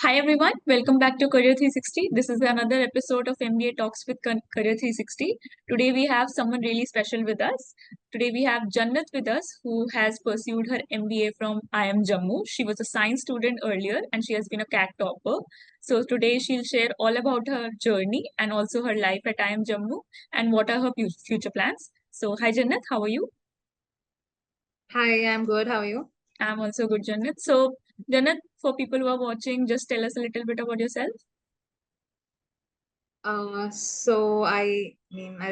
Hi everyone, welcome back to Career 360. This is another episode of MBA Talks with Career 360. Today we have someone really special with us. Today we have Jannat with us who has pursued her MBA from IIM Jammu. She was a science student earlier and she has been a CAT topper. So today she'll share all about her journey and also her life at IIM Jammu and what are her future plans. So hi Jannat, how are you? Hi, I'm good. How are you? I'm also good, Jannat. So Jannat, for people who are watching, just tell us a little bit about yourself. I'll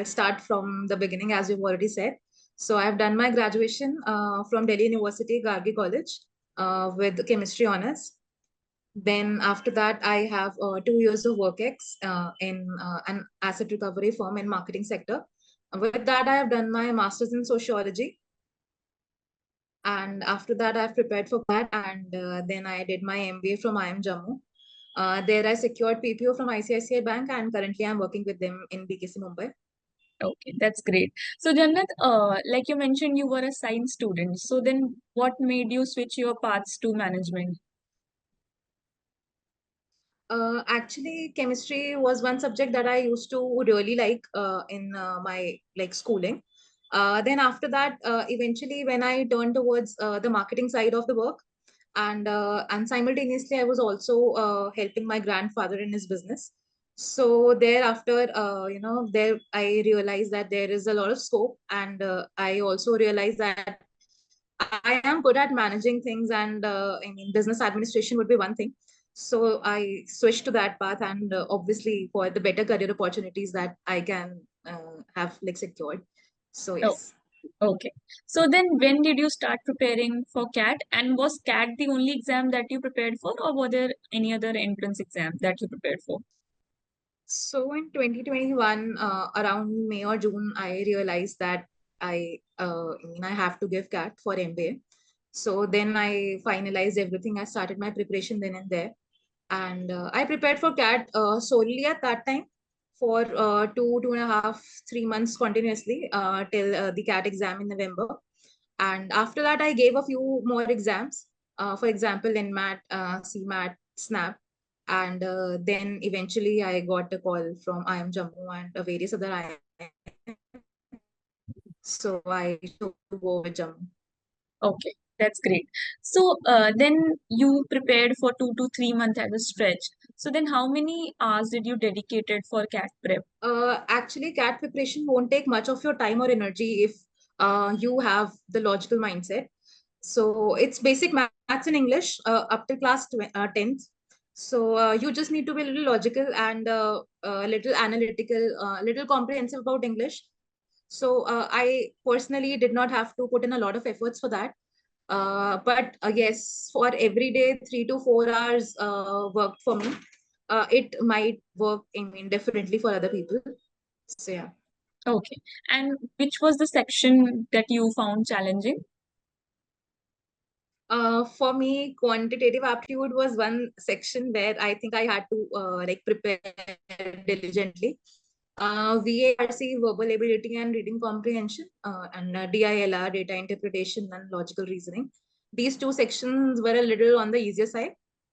start from the beginning, as you've already said. So I've done my graduation from Delhi University, Gargi College, with chemistry honors. Then after that, I have 2 years of work ex in an asset recovery firm in marketing sector. With that, I have done my master's in sociology. And after that, I've prepared for that. And then I did my MBA from IIM Jammu. There I secured PPO from ICICI Bank and currently I'm working with them in BKC Mumbai. Okay, that's great. So, Jannat, like you mentioned, you were a science student. So then what made you switch your paths to management? Actually, chemistry was one subject that I used to really like in my schooling. Then after that, eventually when I turned towards the marketing side of the work, and simultaneously I was also helping my grandfather in his business. So thereafter, there I realized that there is a lot of scope, and I also realized that I am good at managing things, and I mean, business administration would be one thing. So I switched to that path, and obviously for the better career opportunities that I can have secured. So Oh, yes. okay. So then when did you start preparing for CAT? And was CAT the only exam that you prepared for, or were there any other entrance exam that you prepared for? So in 2021, around May or June, I realized that I have to give CAT for MBA. So then I finalized everything. I started my preparation then and there. And I prepared for CAT solely at that time for 2.5, 3 months continuously till the CAT exam in November. And after that, I gave a few more exams, for example, in MAT, CMAT, SNAP. And then eventually I got a call from IIM Jammu and various other IIM. So I chose to go with Jammu. Okay, that's great. So then you prepared for 2 to 3 months as a stretch. So then how many hours did you dedicated for CAT prep? Actually, CAT preparation won't take much of your time or energy if you have the logical mindset. So it's basic maths and English up to class 10th. So you just need to be a little logical and a little analytical, a little comprehensive about English. So I personally did not have to put in a lot of efforts for that. But yes, for every day, 3 to 4 hours worked for me. It might work, I mean, differently for other people. So yeah. Okay. And which was the section that you found challenging? For me, quantitative aptitude was one section where I think I had to prepare diligently. VARC, verbal ability and reading comprehension, and DILR, data interpretation and logical reasoning. These two sections were a little on the easier side.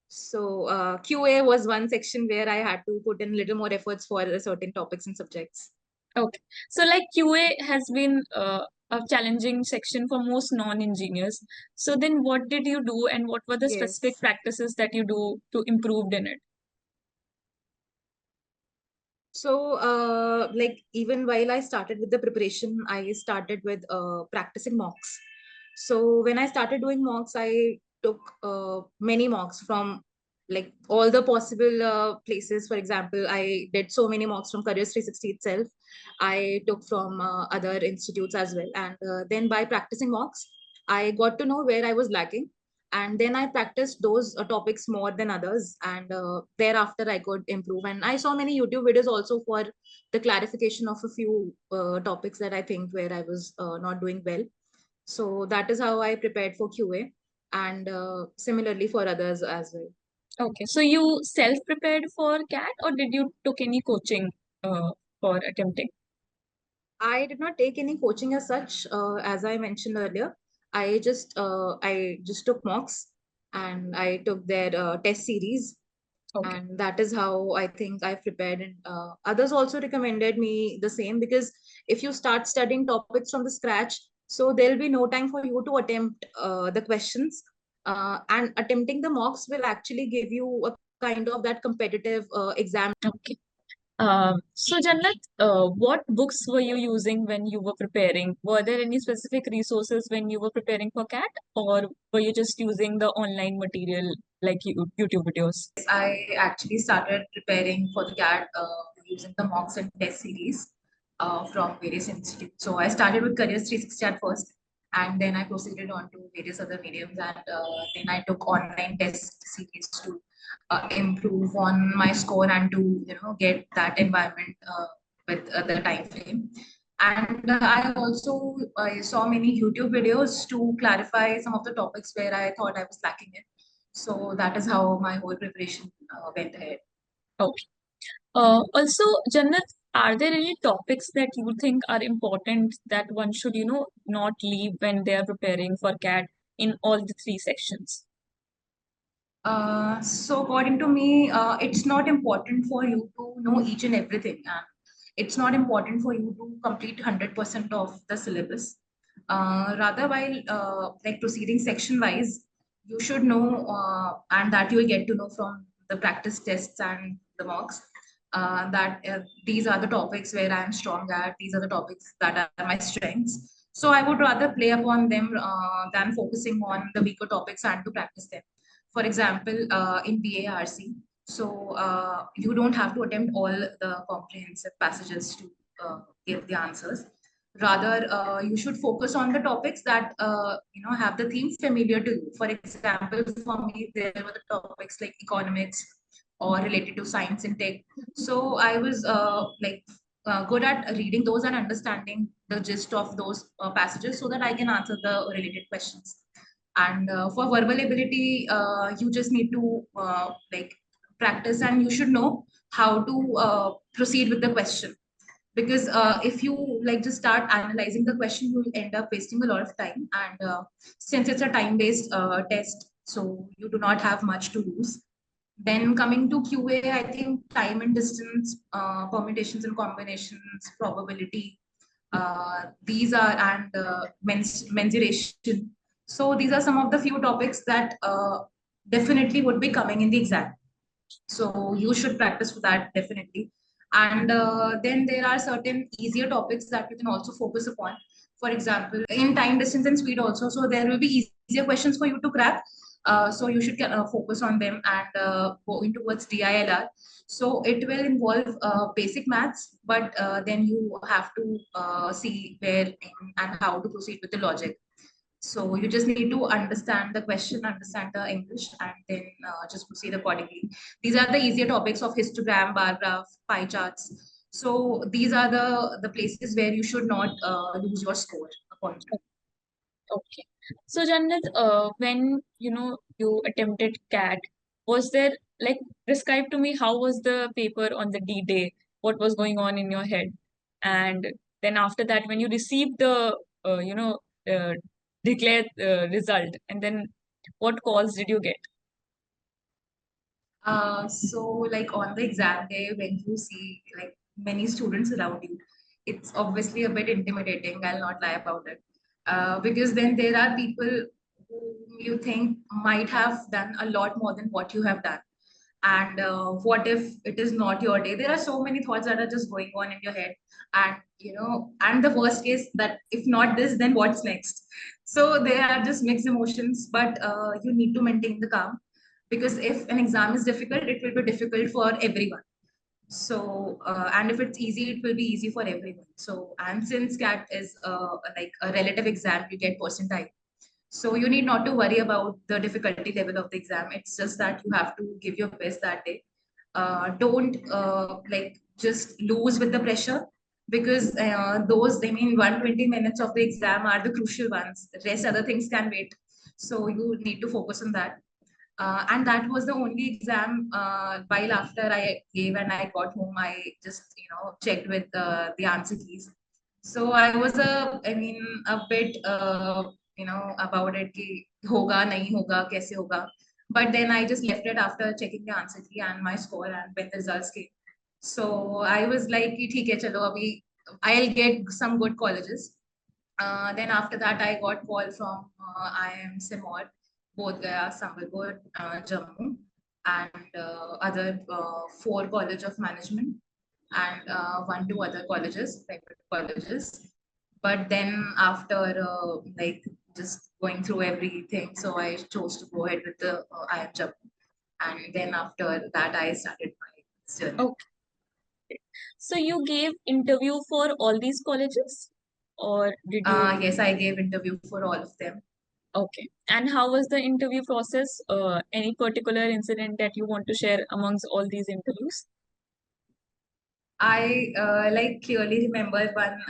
So QA was one section where I had to put in a little more efforts for certain topics and subjects. Okay. So like QA has been a challenging section for most non-engineers. So then what did you do and what were the specific Yes. practices that you do to improve in it? So, even while I started with the preparation, I started with practicing mocks. So, when I started doing mocks, I took many mocks from all the possible places. For example, I did so many mocks from Careers 360 itself. I took from other institutes as well. And then by practicing mocks, I got to know where I was lacking, and then I practiced those topics more than others, and thereafter I could improve. And I saw many YouTube videos also for the clarification of a few topics that I think where I was not doing well. So that is how I prepared for QA, and similarly for others as well. Okay. So you self-prepared for CAT or did you took any coaching for attempting? I did not take any coaching as such, as I mentioned earlier. I just took mocks, and I took their test series. Okay. And that is how I think I prepared. And others also recommended me the same, because if you start studying topics from the scratch, so there'll be no time for you to attempt the questions. And attempting the mocks will actually give you a kind of that competitive exam. Okay. So Jannat, what books were you using when you were preparing? Were there any specific resources when you were preparing for CAT, or were you just using the online material like YouTube videos? I actually started preparing for the CAT using the mocks and test series from various institutes. So I started with Careers 360 at first, and then I proceeded on to various other mediums, and then I took online test series to improve on my score and to get that environment with the time frame. And I also saw many YouTube videos to clarify some of the topics where I thought I was lacking in. So that is how my whole preparation went ahead. Okay. Also, Jannat, are there any topics that you think are important that one should, not leave when they are preparing for CAT in all the three sections? So according to me, it's not important for you to know each and everything, and it's not important for you to complete 100% of the syllabus. Rather, while like proceeding section wise, you should know, and that you will get to know from the practice tests and the mocks, that these are the topics where I am strong at. These are the topics that are my strengths. So I would rather play upon them than focusing on the weaker topics and to practice them. For example, in BARC, so you don't have to attempt all the comprehensive passages to get the answers. Rather, you should focus on the topics that have the theme familiar to you. For example, for me, there were the topics like economics or related to science and tech. So I was good at reading those and understanding the gist of those passages so that I can answer the related questions. And for verbal ability, you just need to practice, and you should know how to proceed with the question. Because if you just start analyzing the question, you will end up wasting a lot of time. And since it's a time-based test, so you do not have much to lose. Then coming to QA, I think time and distance, permutations and combinations, probability, these are, and mensuration. So these are some of the few topics that definitely would be coming in the exam. So you should practice for that definitely. And then there are certain easier topics that you can also focus upon. For example, in time, distance, and speed also. So there will be easier questions for you to crack. So you should focus on them and go in towards DILR. So it will involve basic maths, but then you have to see where and how to proceed with the logic. So you just need to understand the question, understand the English, and then just proceed accordingly. These are the easier topics of histogram, bar graph, pie charts. So these are the places where you should not lose your score according to. Okay. So Jannat, when you attempted CAT, was there like describe to me how was the paper on the D day? What was going on in your head? And then after that, when you received the uh, declared result, and then what calls did you get? So like on the exam day, when you see like many students around you, it's obviously a bit intimidating. I'll not lie about it. Because then there are people who you think might have done a lot more than what you have done. And what if it is not your day? There are so many thoughts that are just going on in your head. And and the worst case that if not this, then what's next? So there are just mixed emotions, but you need to maintain the calm, because if an exam is difficult, it will be difficult for everyone. So and if it's easy, it will be easy for everyone. So, and since CAT is like a relative exam, you get percentile, so you need not to worry about the difficulty level of the exam. It's just that you have to give your best that day. Don't just lose with the pressure, because those, I mean, 120 minutes of the exam are the crucial ones. The rest other things can wait. So you need to focus on that. And that was the only exam. While after I gave and I got home, I just checked with the answer keys. So I was I mean, a bit about it कि होगा नहीं होगा कैसे होगा. But then I just left it after checking the answer key and my score and when the results came. So I was like, "कि ठीक है चलो अभी I'll get some good colleges." Then after that, I got call from IIM Jammu, both Gaya, Sambalpur, Jammu, and other four college of management and one two other colleges, private colleges. But then after like just going through everything, so I chose to go ahead with the IIM Jammu, and then after that, I started my journey. Okay. So you gave interview for all these colleges, or did you? Yes, I gave interview for all of them. Okay. And how was the interview process? Any particular incident that you want to share amongst all these interviews? I like clearly remember one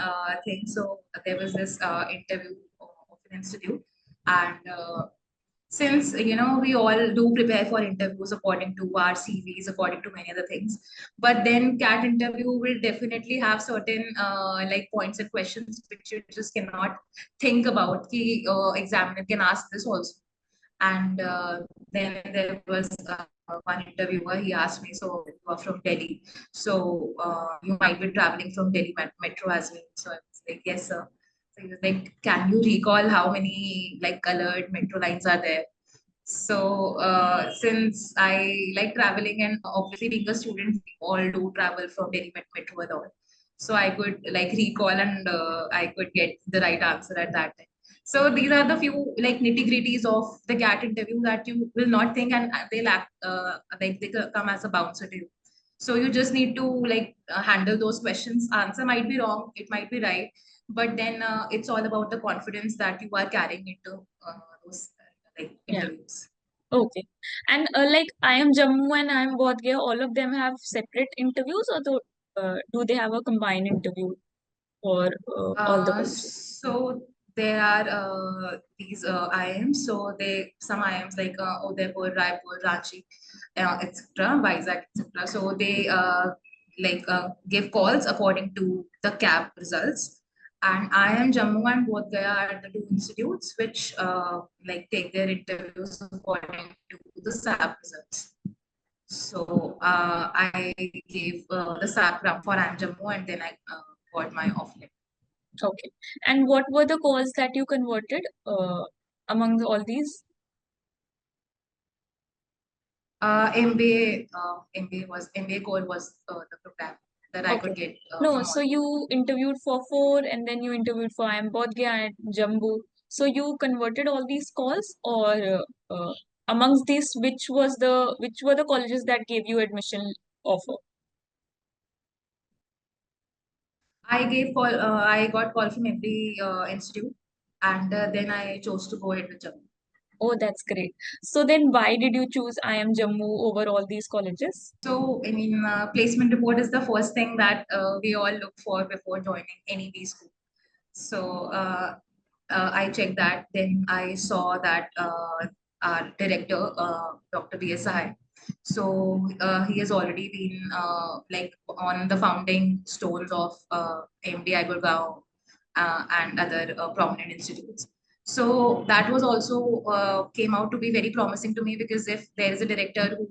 thing. So there was this interview of an institute, and since we all do prepare for interviews according to our CVs, according to many other things, but then CAT interview will definitely have certain like points and questions which you just cannot think about. The examiner can ask this also, and then there was one interviewer, he asked me, so you are from Delhi. So you might be traveling from Delhi metro as well. So I was like, yes, sir. So he was like, can you recall how many like colored metro lines are there? So since I like traveling and obviously being a student, we all do travel from Delhi metro and all. So I could like recall and I could get the right answer at that time. So these are the few like nitty gritties of the CAT interview that you will not think, and they'll act like they come as a bouncer to you. So you just need to like handle those questions. Answer might be wrong, it might be right, but then it's all about the confidence that you are carrying into those like Yeah. interviews. Okay. And like IIM Jammu and IIM Bodh Gaya, all of them have separate interviews, or do they have a combined interview for all the colleges? So there are these IIMs. So they some IIMs like Udaipur, Raipur, Ranchi, etc., Vizag, etc. So they like give calls according to the CAP results. And IIM Jammu and Bodh Gaya are the two institutes which like take their interviews according to the SAP results. So I gave the SAP round for IIM Jammu, and then I got my offline. Okay. And what were the calls that you converted among all these? MBA core was the program that I Okay. could get No, from all. so you interviewed for four and then you interviewed for IIM Bodh Gaya and Jammu. So you converted all these calls, or amongst these, which were the colleges that gave you admission offer? I got call from every institute, and then I chose to go ahead with Jammu. Oh, that's great. So then why did you choose IIM Jammu over all these colleges? So I mean, placement report is the first thing that we all look for before joining any B school. So I checked that. Then I saw that our director, Dr. B.S. Sahai, so he has already been like on the founding stones of MD Gurgaon and other prominent institutes. So that was also came out to be very promising to me, because if there is a director who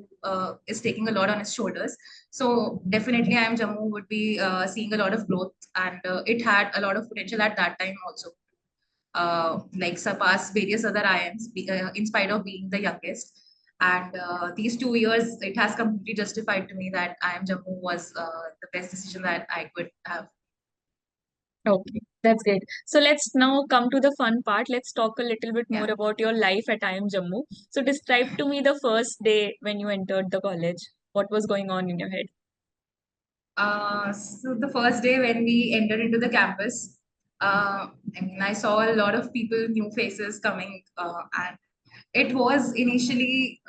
is taking a lot on his shoulders, so definitely IIM Jammu would be seeing a lot of growth, and it had a lot of potential at that time also. Like surpass various other IIMs in spite of being the youngest. And these 2 years, it has completely justified to me that IIM Jammu was the best decision that I could have. Okay, that's great. So let's now come to the fun part. Let's talk a little bit more Yeah. about your life at IIM Jammu. So describe to me the first day when you entered the college. What was going on in your head? So the first day when we entered into the campus, I mean, I saw a lot of people, new faces coming, and it was initially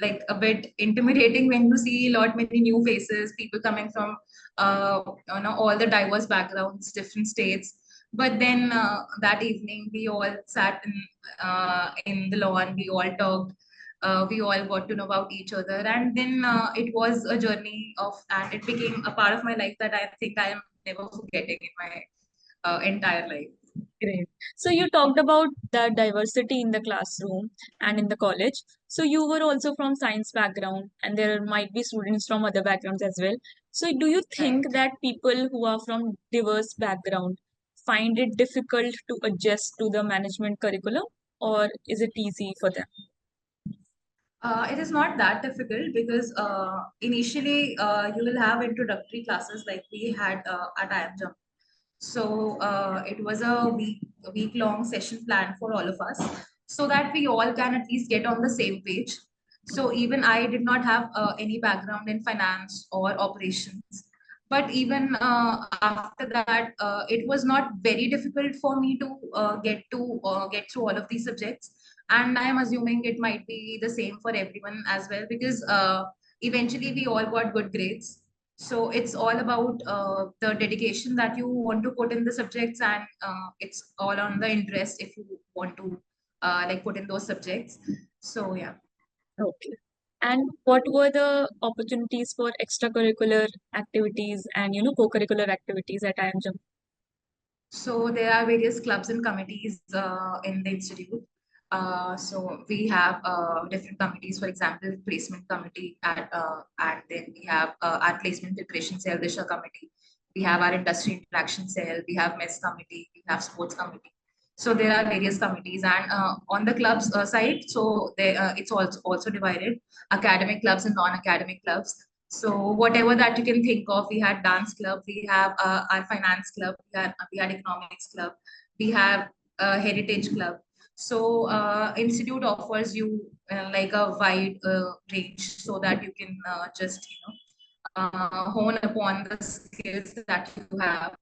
like a bit intimidating when you see a lot many new faces, people coming from all the diverse backgrounds, different states. But then that evening, we all sat in the lawn, we all talked, we all got to know about each other, and then it was a journey of, and it became a part of my life that I think I am never forgetting in my entire life. Great. So you talked about the diversity in the classroom and in the college. So you were also from science background, and there might be students from other backgrounds as well. So do you Right. think that people who are from diverse background find it difficult to adjust to the management curriculum, or is it easy for them? It is not that difficult because initially you will have introductory classes like we had at IIM Jammu. So it was a week long session planned for all of us so that we all can at least get on the same page. So even I did not have any background in finance or operations. But even after that, it was not very difficult for me to get through all of these subjects. And I am assuming it might be the same for everyone as well because eventually we all got good grades. So it's all about the dedication that you want to put in the subjects, and it's all on the interest if you want to like put in those subjects. So yeah. Okay. And what were the opportunities for extracurricular activities and co-curricular activities at IIM Jammu? So there are various clubs and committees in the institute. So we have different committees, for example, placement committee and then we have our placement preparation cell, Disha committee. We have our industry interaction cell. We have mess committee. We have sports committee. So there are various committees, and on the clubs side, so it's also divided academic clubs and non-academic clubs. So whatever that you can think of, we had dance club, we have our finance club, we had economics club, we have heritage club. So institute offers you like a wide range so that you can just hone upon the skills that you have.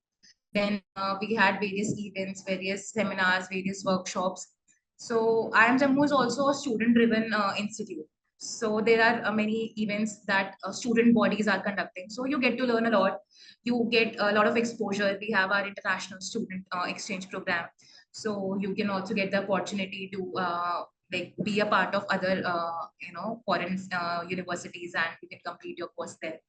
Then we had various events, various seminars, various workshops. So IIM Jammu is also a student-driven institute. So there are many events that student bodies are conducting. So you get to learn a lot. You get a lot of exposure. We have our international student exchange program. So you can also get the opportunity to like be a part of other foreign universities, and you can complete your course there.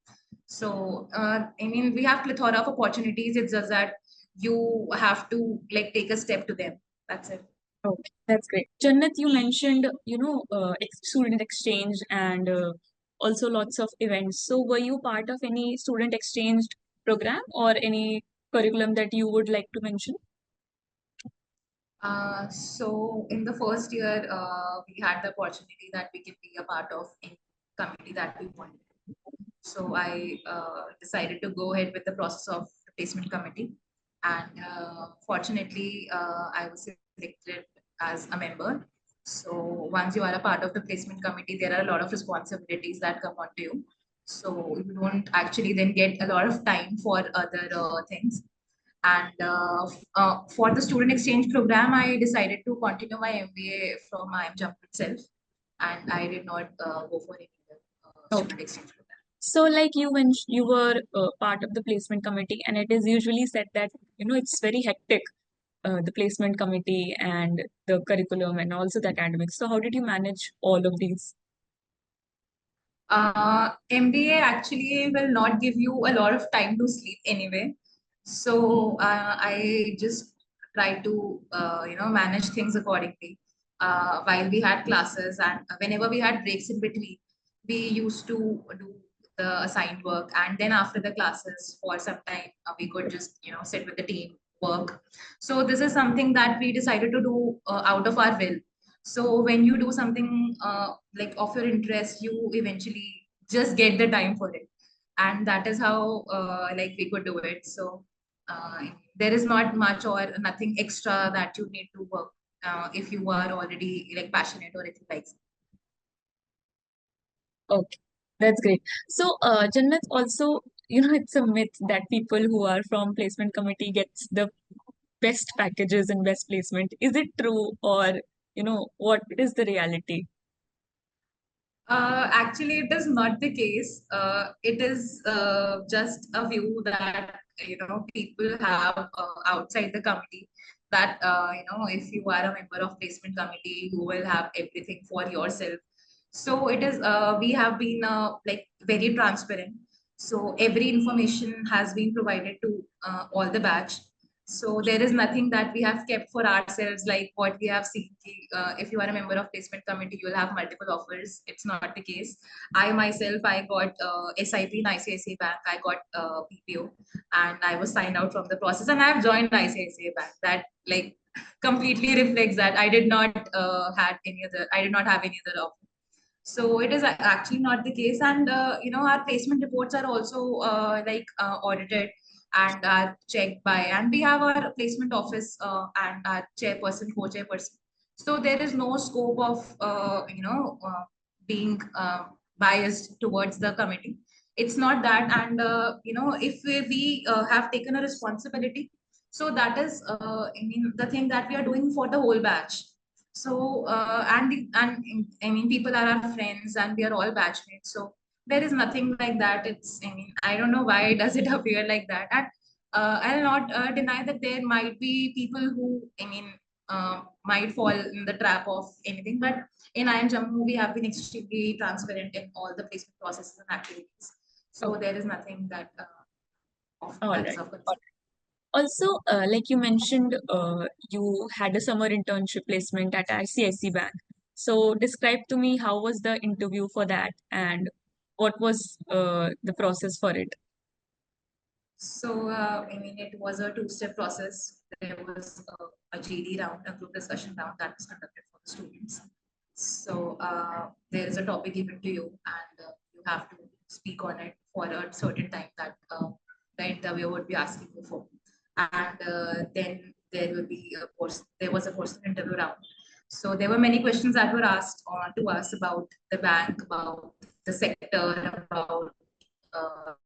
So, I mean, we have plethora of opportunities. It's just that you have to like take a step to them. That's it. Okay, that's great. Jannat, you mentioned, student exchange and also lots of events. So were you part of any student exchange program or any curriculum that you would like to mention? So in the first year, we had the opportunity that we can be a part of any committee that we wanted. So I decided to go ahead with the process of the placement committee, and fortunately, I was selected as a member. So once you are a part of the placement committee, there are a lot of responsibilities that come onto you. So you don't actually then get a lot of time for other things. And for the student exchange program, I decided to continue my MBA from IIM Jammu itself, and I did not go for any student Okay. exchange program. So like you when you were part of the placement committee, and it is usually said that it's very hectic, the placement committee and the curriculum and also the academics. So how did you manage all of these? MBA actually will not give you a lot of time to sleep anyway. So I just try to manage things accordingly. While we had classes and whenever we had breaks in between, we used to do the assigned work, and then after the classes for some time we could just sit with the team, work. So this is something that we decided to do out of our will. So when you do something like of your interest, you eventually just get the time for it, and that is how like we could do it. So there is not much or nothing extra that you need to work if you are already like passionate or anything like that. Okay, that's great. So, Jannat, also, it's a myth that people who are from placement committee gets the best packages and best placement. Is it true, or what is the reality? Actually, it is not the case. It is just a view that people have outside the committee. That if you are a member of placement committee, you will have everything for yourself. So it is. We have been like very transparent. So every information has been provided to all the batch. So there is nothing that we have kept for ourselves, like what we have seen. If you are a member of placement committee, you will have multiple offers. It's not the case. I myself, I got SIP in ICICI Bank. I got PPO, and I was signed out from the process, and I have joined ICICI Bank. That like completely reflects that I did not had any other. I did not have any other offer. So it is actually not the case, and our placement reports are also audited and are checked by, and we have our placement office and our chairperson, co-chairperson. So there is no scope of being biased towards the committee. It's not that, and if we have taken a responsibility, so that is I mean the thing that we are doing for the whole batch. So I mean people are our friends and we are all batchmates. So there is nothing like that. It's I mean I don't know why does it appear like that. And I'll not deny that there might be people who might fall in the trap of anything. But in IIM Jammu we have been extremely transparent in all the placement processes and activities. So Okay. there is nothing that All that is right. of concern. Also, like you mentioned, you had a summer internship placement at ICICI Bank. So describe to me how was the interview for that and what was the process for it? So, I mean, it was a two-step process. There was a GD round, a group discussion round that was conducted for the students. So, there is a topic given to you, and you have to speak on it for a certain time that the interviewer would be asking you for. And then there will be, of course, there was a personal interview round. So, there were many questions that were asked to us about the bank, about the sector, about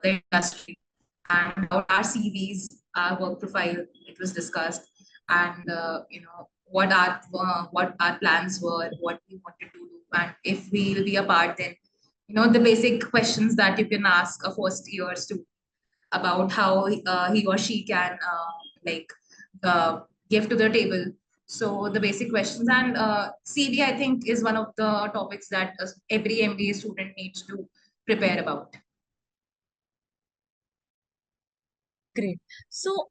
the industry, and about our CVs, our work profile. It was discussed, and what our plans were, what we wanted to do, and if we will be a part, then the basic questions that you can ask a first year student about how he or she can like give to the table. So the basic questions and CV, I think, is one of the topics that every MBA student needs to prepare about. Great. So,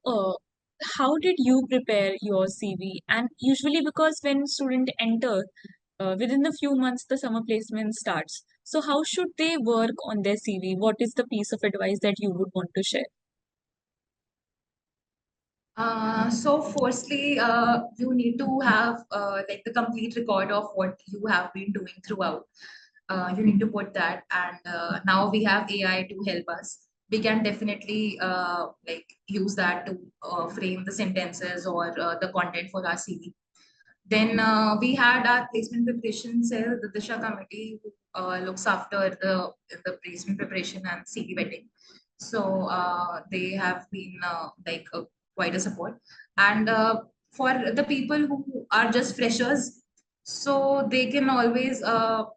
how did you prepare your CV? And usually, because when student enter, within a few months, the summer placement starts. So, how should they work on their CV? What is the piece of advice that you would want to share? So firstly, you need to have like the complete record of what you have been doing throughout. You need to put that, and now we have AI to help us. We can definitely like use that to frame the sentences or the content for our CV. Then we had our placement preparation cell, the Disha committee, who looks after the placement preparation and CV vetting. So they have been quite a support. And for the people who are just freshers, so they can always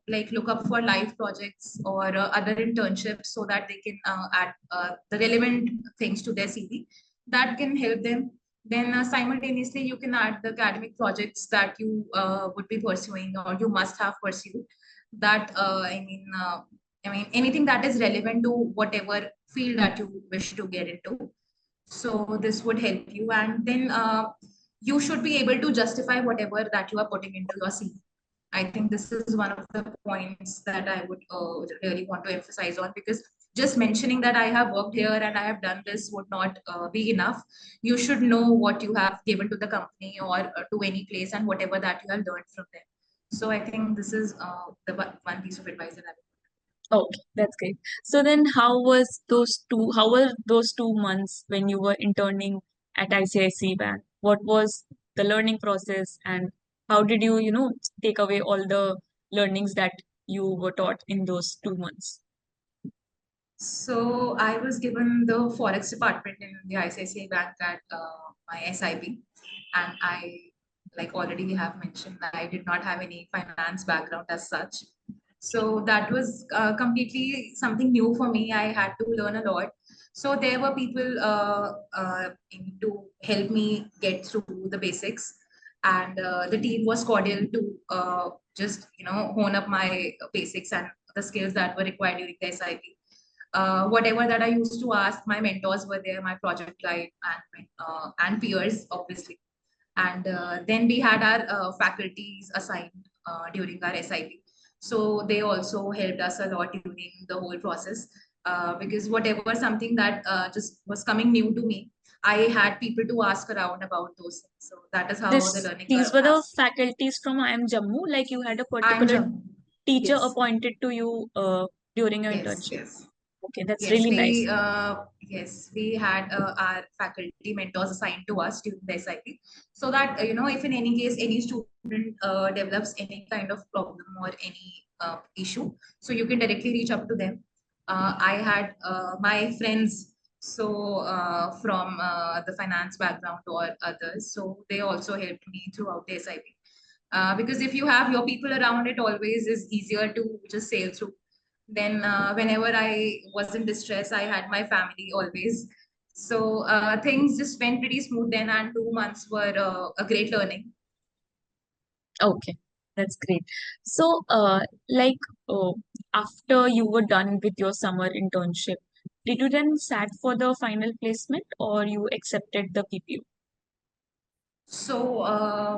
like look up for live projects or other internships so that they can add the relevant things to their CV that can help them. Then simultaneously, you can add the academic projects that you would be pursuing or you must have pursued. That I mean anything that is relevant to whatever field that you wish to get into. So this would help you, and then you should be able to justify whatever that you are putting into your CV. I think this is one of the points that I would really want to emphasize on, because just mentioning that I have worked here and I have done this would not be enough. You should know what you have given to the company or to any place and whatever that you have learned from them. So I think this is the one piece of advice that I would. Okay, that's great. So then how were those 2 months when you were interning at ICICI Bank? What was the learning process and how did you, take away all the learnings that you were taught in those 2 months? So I was given the forex department in the ICICI Bank at my SIP, and I, like already we have mentioned, I did not have any finance background as such. So that was completely something new for me. I had to learn a lot. So there were people to help me get through the basics, and the team was cordial to just hone up my basics and the skills that were required during the SIP. whatever that I used to ask, my mentors were there, my project guide and peers, obviously. And then we had our faculties assigned during our SIP. So they also helped us a lot during the whole process because whatever something that just was coming new to me, I had people to ask around about those things. So that is how the learning These curve were the has. faculties from IIM Jammu, like you had a I'm particular Jammu. teacher Yes, appointed to you during your yes, internship. yes. Okay, that's Yes, really nice. we had our faculty mentors assigned to us during the SIP, so that if in any case any student develops any kind of problem or any issue, so you can directly reach up to them. I had my friends, so from the finance background or others, so they also helped me throughout the SIP. Because if you have your people around, it always is easier to just sail through. Then, whenever I was in distress, I had my family always. So things just went pretty smooth then, and 2 months were a great learning. Okay, that's great. So, like, uh, after you were done with your summer internship, did you then sat for the final placement or you accepted the PPU? So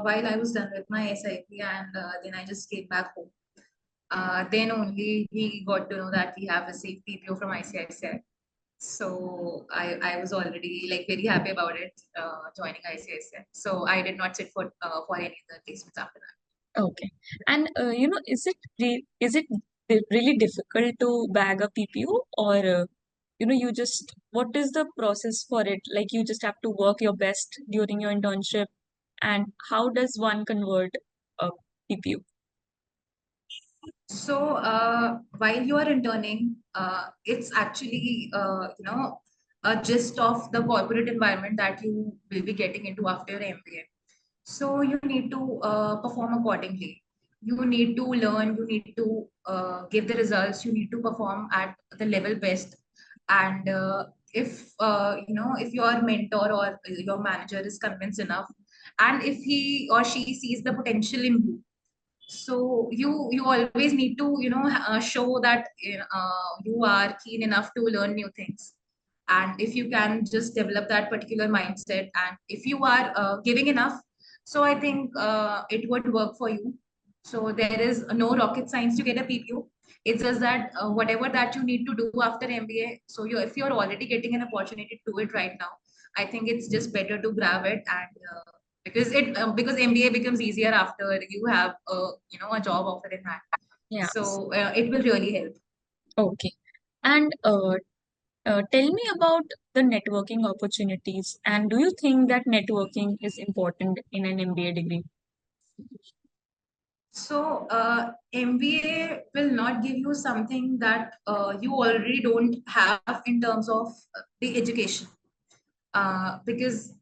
while I was done with my SIP and then I just came back home, then only we got to know that we have received PPO from ICICI. So I was already like very happy about it, joining ICICI. So I did not sit for any other placements after that. Okay. And really difficult to bag a PPU or you just what is the process for it? Like you just have to work your best during your internship, and how does one convert a PPU? So while you are interning, it's actually a gist of the corporate environment that you will be getting into after your MBA. So you need to perform accordingly. You need to learn. You need to give the results. You need to perform at the level best. And if if your mentor or your manager is convinced enough, and if he or she sees the potential in you, so you always need to show that you are keen enough to learn new things, and if you can just develop that particular mindset and if you are giving enough, so I think it would work for you. So there is no rocket science to get a PPO. It's just that whatever that you need to do after MBA, so if you're already getting an opportunity to do it right now, I think it's just better to grab it, and because MBA becomes easier after you have a job offer in hand. Yeah. So it will really help. Okay. And tell me about the networking opportunities. And do you think that networking is important in an MBA degree? So MBA will not give you something that you already don't have in terms of the education, because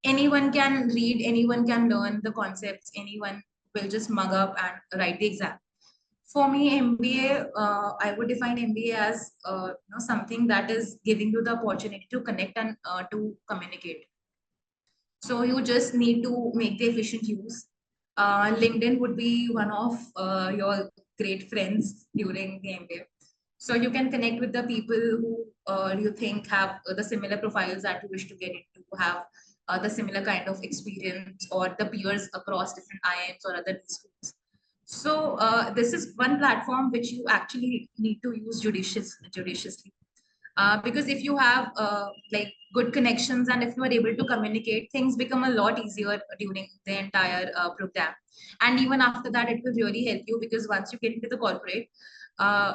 anyone can read, anyone can learn the concepts, anyone will just mug up and write the exam. For me, MBA, I would define MBA as something that is giving you the opportunity to connect and to communicate. So you just need to make the efficient use. LinkedIn would be one of your great friends during the MBA. So you can connect with the people who you think have the similar profiles that you wish to get into, have the similar kind of experience, or the peers across different IIMs or other schools. So this is one platform which you actually need to use judiciously. Because if you have like good connections and if you are able to communicate, things become a lot easier during the entire program. And even after that, it will really help you because once you get into the corporate,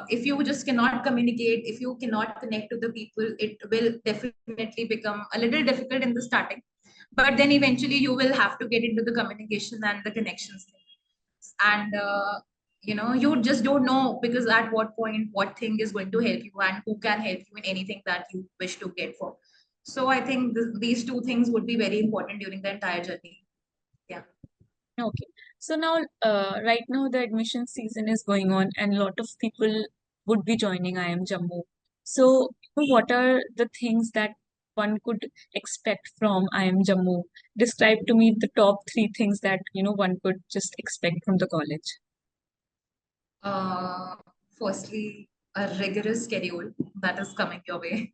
if you just cannot communicate, if you cannot connect to the people, it will definitely become a little difficult in the starting. But then eventually you will have to get into the communication and the connections thing. And you just don't know because at what point what thing is going to help you and who can help you in anything that you wish to get for. So I think these two things would be very important during the entire journey. Yeah. Okay. So now, right now, the admission season is going on, and a lot of people would be joining IIM Jammu. So, what are the things that one could expect from IIM Jammu? Describe to me the top three things that one could just expect from the college. uh, Firstly, a rigorous schedule. that is coming your way.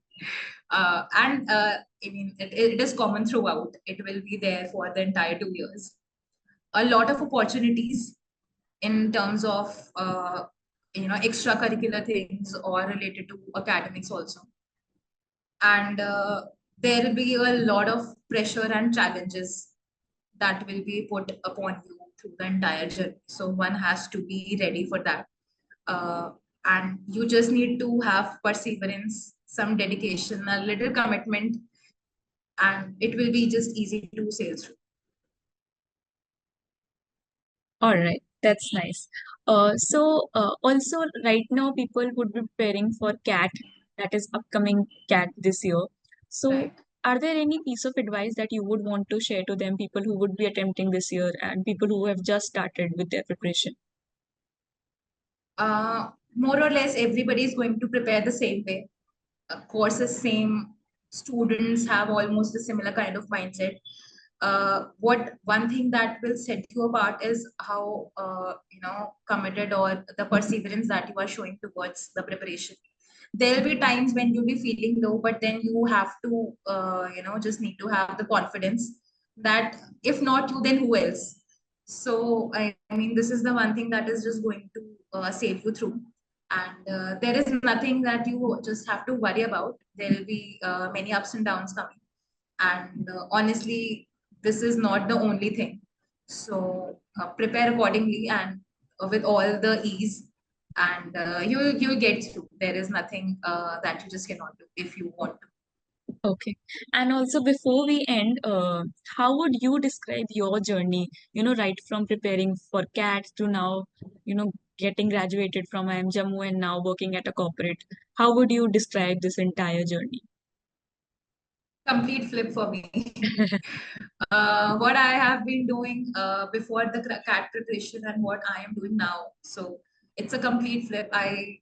And I mean, it is common throughout. It will be there for the entire 2 years. A lot of opportunities in terms of extracurricular things or related to academics also, and there will be a lot of pressure and challenges that will be put upon you through the entire journey. So one has to be ready for that. Uh, and you just need to have perseverance, some dedication, a little commitment, and it will be just easy to sail through. All right, that's nice. Also, right now, people would be preparing for CAT, that is upcoming CAT this year. So, Right. are there any piece of advice that you would want to share to them, people who would be attempting this year and people who have just started with their preparation? More or less, everybody is going to prepare the same way. Courses same, students have almost a similar kind of mindset. What one thing that will set you apart is how committed or the perseverance that you are showing towards the preparation. There'll be times when you'll be feeling low, but then you have to just need to have the confidence that if not you, then who else? So I mean, this is the one thing that is just going to save you through. And there is nothing that you just have to worry about. There will be many ups and downs coming, and honestly, this is not the only thing. So prepare accordingly and with all the ease, and you'll get through. There is nothing that you just cannot do if you want to. Okay. And also, before we end, how would you describe your journey, right from preparing for CAT to now, getting graduated from IIM Jammu and now working at a corporate? How would you describe this entire journey? Complete flip for me. What I have been doing before the CAT preparation and what I am doing now. So it's a complete flip. I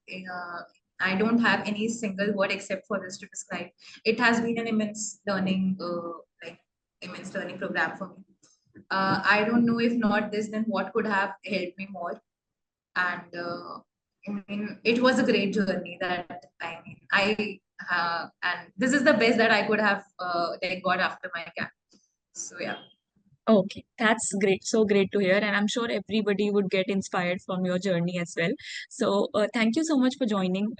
don't have any single word except for this to describe. It has been an like immense learning program for me. I don't know if not this, then what could have helped me more. And I mean, it was a great journey. That I mean, and this is the best that I could have like got after my CAT. So yeah. Okay, that's great. So great to hear. And I'm sure everybody would get inspired from your journey as well. So thank you so much for joining,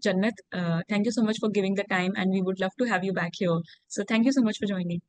Jannat. Thank you so much for giving the time, and we would love to have you back here. So thank you so much for joining.